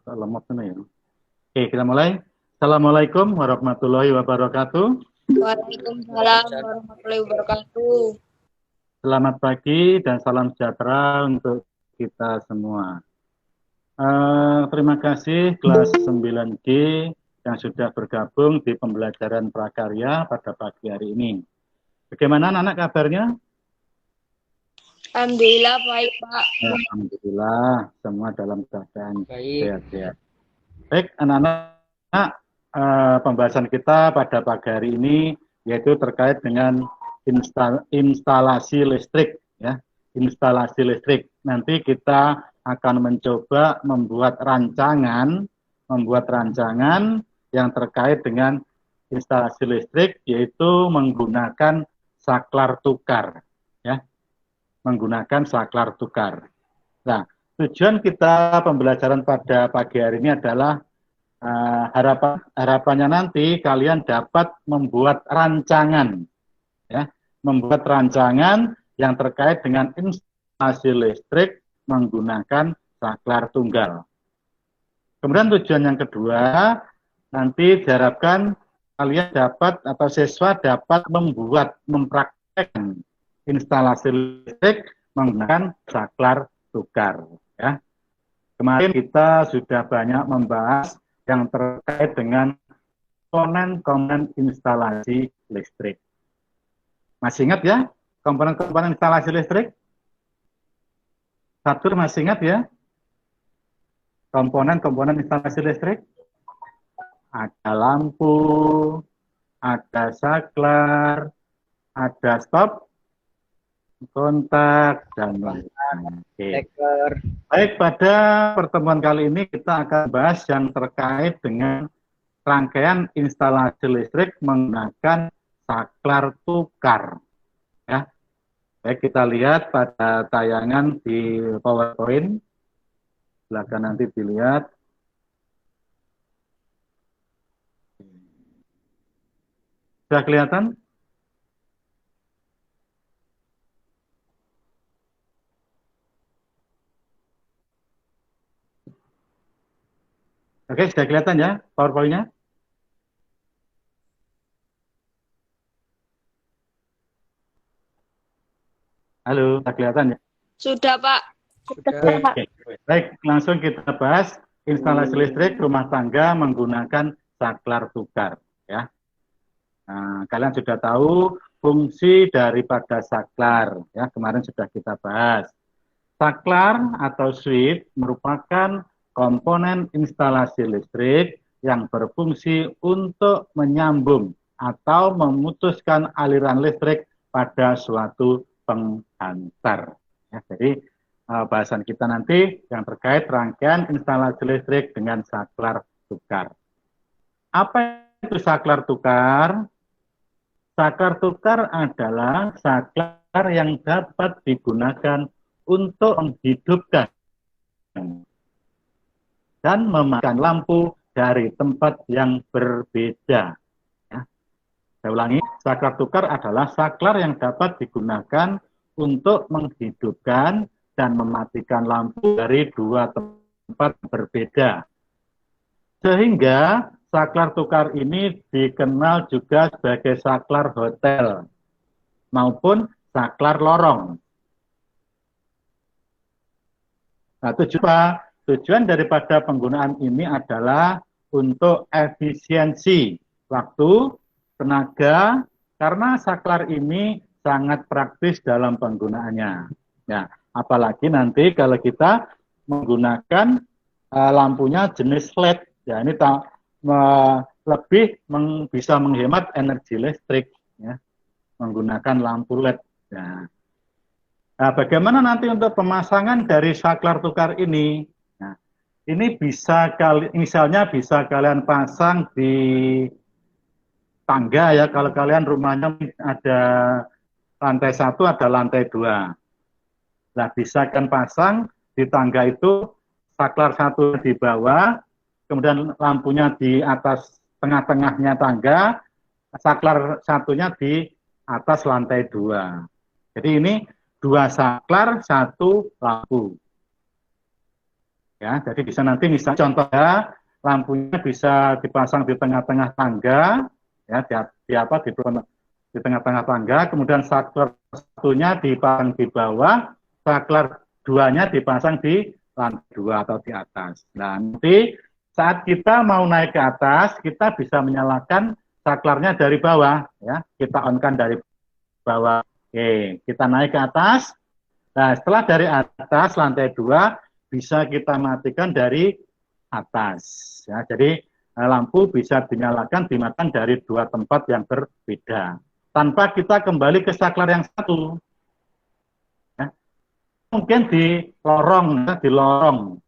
Lemot ya. Oke, kita mulai. Assalamualaikum warahmatullahi wabarakatuh. Waalaikumsalam warahmatullahi wabarakatuh. Selamat pagi dan salam sejahtera untuk kita semua. Terima kasih kelas 9G yang sudah bergabung di pembelajaran prakarya pada pagi hari ini. Bagaimana anak-anak kabarnya? Alhamdulillah baik, Pak. Alhamdulillah, semua dalam keadaan Baik. sehat-sehat. Baik, anak-anak, pembahasan kita pada pagi hari ini yaitu terkait dengan instalasi listrik, ya, instalasi listrik. Nanti kita akan mencoba membuat rancangan yang terkait dengan instalasi listrik, yaitu menggunakan saklar tukar, ya, menggunakan saklar tukar. Nah, tujuan kita pembelajaran pada pagi hari ini adalah harapannya nanti kalian dapat membuat rancangan, ya, membuat rancangan yang terkait dengan instalasi listrik menggunakan saklar tunggal. Kemudian tujuan yang kedua, nanti diharapkan kalian dapat atau siswa dapat mempraktekkan instalasi listrik menggunakan saklar tukar. Ya. Kemarin kita sudah banyak membahas yang terkait dengan komponen-komponen instalasi listrik. Masih ingat ya komponen-komponen instalasi listrik? Satu masih ingat ya? Komponen-komponen instalasi listrik? Ada lampu, ada saklar, ada stop kontak, dan lain-lain. Baik, pada pertemuan kali ini kita akan bahas yang terkait dengan rangkaian instalasi listrik menggunakan saklar tukar. Ya. Baik, kita lihat pada tayangan di PowerPoint. Silakan nanti dilihat. Sudah kelihatan? Oke, sudah kelihatan ya PowerPoint-nya? Halo, sudah kelihatan ya? Sudah, Pak. Sudah. Oke. Baik, langsung kita bahas instalasi listrik rumah tangga menggunakan saklar tukar. Ya. Nah, kalian sudah tahu fungsi daripada saklar. Ya, kemarin sudah kita bahas. Saklar atau switch merupakan komponen instalasi listrik yang berfungsi untuk menyambung atau memutuskan aliran listrik pada suatu penghantar. Ya, jadi bahasan kita nanti yang terkait rangkaian instalasi listrik dengan saklar tukar. Apa itu saklar tukar? Saklar tukar adalah saklar yang dapat digunakan untuk menghidupkan dan mematikan lampu dari tempat yang berbeda. Ya. Saya ulangi, saklar tukar adalah saklar yang dapat digunakan untuk menghidupkan dan mematikan lampu dari dua tempat berbeda. Sehingga saklar tukar ini dikenal juga sebagai saklar hotel maupun saklar lorong. Nah, tujuan daripada penggunaan ini adalah untuk efisiensi waktu, tenaga, karena saklar ini sangat praktis dalam penggunaannya. Ya, apalagi nanti kalau kita menggunakan lampunya jenis LED, ya ini lebih bisa menghemat energi listrik, ya, menggunakan lampu LED. Ya. Nah, bagaimana nanti untuk pemasangan dari saklar tukar ini? Nah, ini bisa misalnya bisa kalian pasang di tangga ya, kalau kalian rumahnya ada lantai 1, ada lantai 2. Nah, bisa kan pasang di tangga itu saklar 1 di bawah, kemudian lampunya di atas tengah-tengahnya tangga, saklar 1-nya di atas lantai 2. Jadi ini 2 saklar, 1 lampu. Ya, jadi bisa nanti misalnya contohnya lampunya bisa dipasang di tengah-tengah tangga, ya, di tengah-tengah tangga, kemudian saklar satunya dipasang di bawah, saklar duanya dipasang di lantai 2 atau di atas. Nah, nanti saat kita mau naik ke atas, kita bisa menyalakan saklarnya dari bawah, ya, kita on-kan dari bawah. Oke, kita naik ke atas. Nah, setelah dari atas lantai 2 bisa kita matikan dari atas. Ya, jadi lampu bisa dinyalakan dimatikan dari 2 tempat yang berbeda tanpa kita kembali ke saklar yang satu. Ya. Mungkin di lorong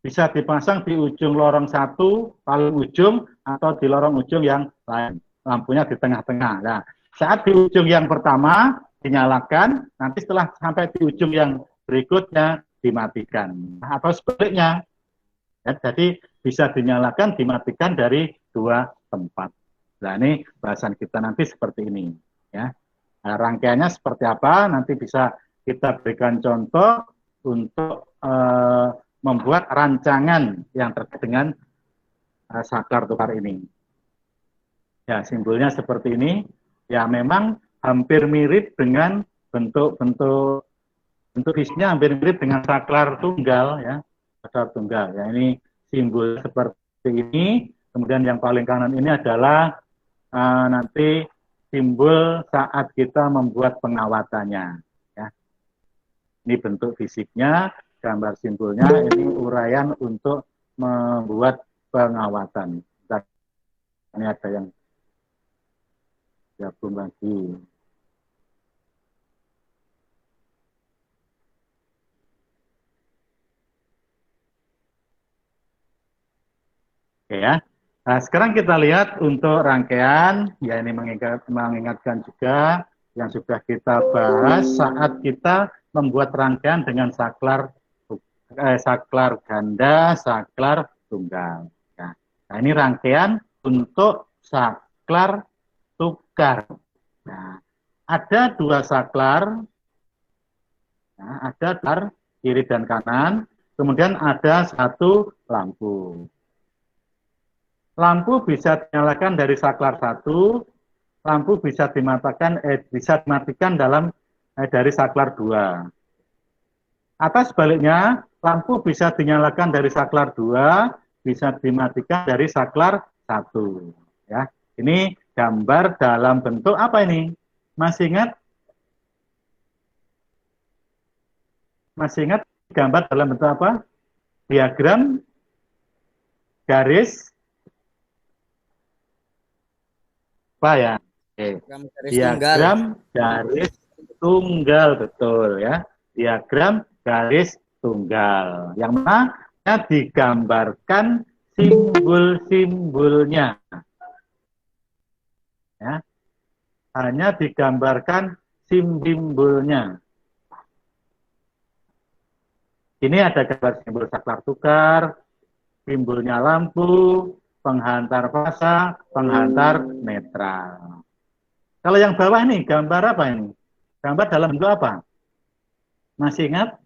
bisa dipasang di ujung lorong satu paling ujung atau di lorong ujung yang lain. Lampunya di tengah-tengah. Nah, saat di ujung yang pertama dinyalakan, nanti setelah sampai di ujung yang berikutnya dimatikan. Atau sebaliknya, ya, jadi bisa dinyalakan, dimatikan dari 2 tempat. Nah, ini bahasan kita nanti seperti ini. Ya. Nah, rangkaiannya seperti apa, nanti bisa kita berikan contoh untuk membuat rancangan yang terkait dengan saklar tukar ini. Ya, simbolnya seperti ini. Ya, memang hampir mirip dengan bentuk isinya hampir mirip dengan saklar tunggal, ya, saklar tunggal. Ya, ini simbol seperti ini. Kemudian yang paling kanan ini adalah nanti simbol saat kita membuat pengawatannya. Ya. Ini bentuk fisiknya, gambar simbolnya, ini uraian untuk membuat pengawatan. Ini ada yang gabung lagi. Oke ya. Nah, sekarang kita lihat untuk rangkaian, ya ini mengingatkan juga yang sudah kita bahas saat kita membuat rangkaian dengan saklar ganda, saklar tunggal. Ya. Nah, ini rangkaian untuk saklar tukar. Nah, ada 2 saklar, nah, ada kiri dan kanan, kemudian ada 1 lampu. Lampu bisa dinyalakan dari saklar 1, lampu bisa dimatikan dari saklar 2. Atau sebaliknya, lampu bisa dinyalakan dari saklar 2, bisa dimatikan dari saklar 1. Ya, ini gambar dalam bentuk apa ini? Masih ingat? Masih ingat gambar dalam bentuk apa? Diagram garis apa ya? Oke. Diagram garis tunggal, betul ya. Diagram garis tunggal. Yang mana digambarkan simbol-simbolnya. Ya. Hanya digambarkan simbolnya. Ini ada gambar simbol saklar tukar, simbolnya lampu, penghantar fasa, penghantar netral. Kalau yang bawah nih, gambar apa ini? Gambar dalam bentuk apa? Masih ingat?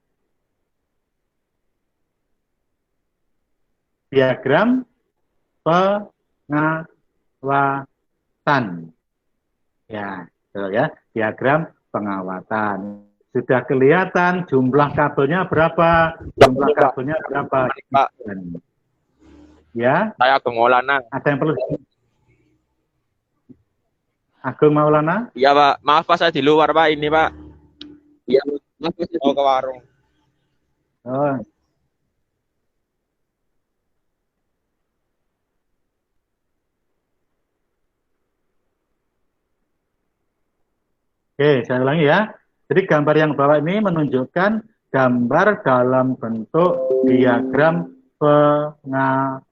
Diagram pengawatan. Ya, betul ya. Diagram pengawatan. Sudah kelihatan jumlah kabelnya berapa? Jumlah kabelnya berapa? Pak. Ya. Saya Agung Maulana. Ada yang perlu? Agung Maulana? Iya Pak. Maaf Pak, saya di luar Pak. Ini Pak. Iya. Maaf mau ke warung. Oh. Oke, saya ulangi ya. Jadi gambar yang bawah ini menunjukkan gambar dalam bentuk diagram pengawatan.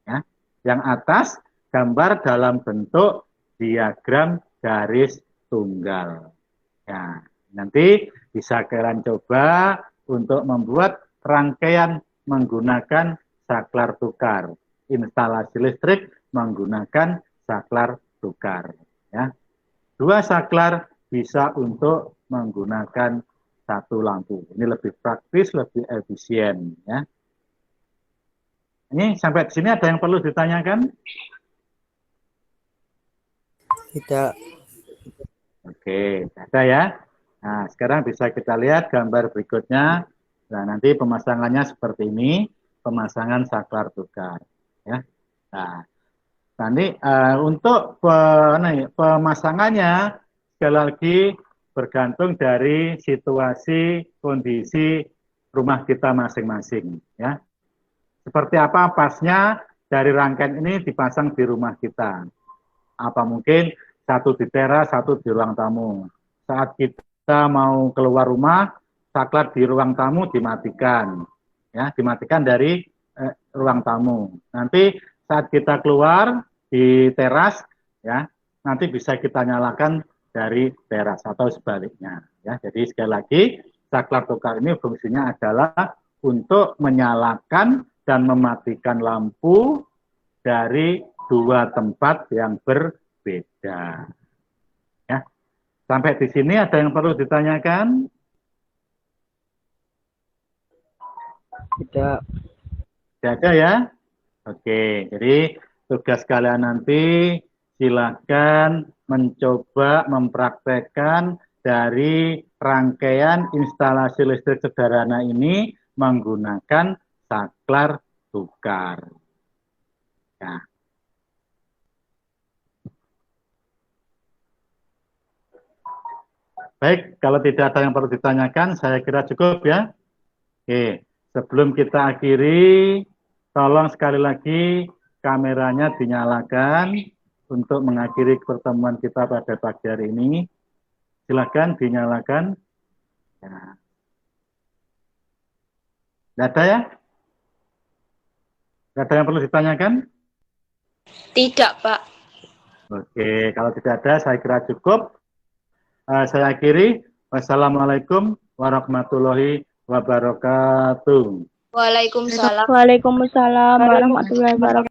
Ya. Yang atas gambar dalam bentuk diagram garis tunggal. Ya, nanti bisa kalian coba untuk membuat rangkaian menggunakan saklar tukar. Instalasi listrik menggunakan saklar tukar. Ya. 2 saklar bisa untuk menggunakan satu lampu. Ini lebih praktis, lebih efisien. Ya. Ini sampai di sini ada yang perlu ditanyakan? Tidak. Oke, ada ya. Nah, sekarang bisa kita lihat gambar berikutnya. Nah, nanti pemasangannya seperti ini, pemasangan saklar tukar. Ya. Nah, nanti untuk pemasangannya sekali lagi bergantung dari situasi, kondisi rumah kita masing-masing. Ya. Seperti apa pasnya dari rangkaian ini dipasang di rumah kita. Apa mungkin satu di teras, satu di ruang tamu. Saat kita mau keluar rumah, saklar di ruang tamu dimatikan. Ya, dimatikan dari ruang tamu. Nanti saat kita keluar di teras, ya, nanti bisa kita nyalakan dari teras atau sebaliknya. Ya, jadi sekali lagi, saklar tukar ini fungsinya adalah untuk menyalakan dan mematikan lampu dari dua tempat yang berbeda. Ya. Sampai di sini ada yang perlu ditanyakan? Tidak. Tidak ada ya? Oke, jadi tugas kalian nanti silakan mencoba mempraktekkan dari rangkaian instalasi listrik sederhana ini menggunakan saklar tukar. Ya. Baik, kalau tidak ada yang perlu ditanyakan, saya kira cukup ya. Oke, sebelum kita akhiri, tolong sekali lagi kameranya dinyalakan untuk mengakhiri pertemuan kita pada pagi hari ini. Silakan dinyalakan. Ya. Tidak ada ya? Tidak ada yang perlu ditanyakan? Tidak, Pak. Oke, kalau tidak ada, saya kira cukup. Saya akhiri. Wassalamualaikum warahmatullahi wabarakatuh. Waalaikumsalam. Waalaikumsalam warahmatullahi wabarakatuh.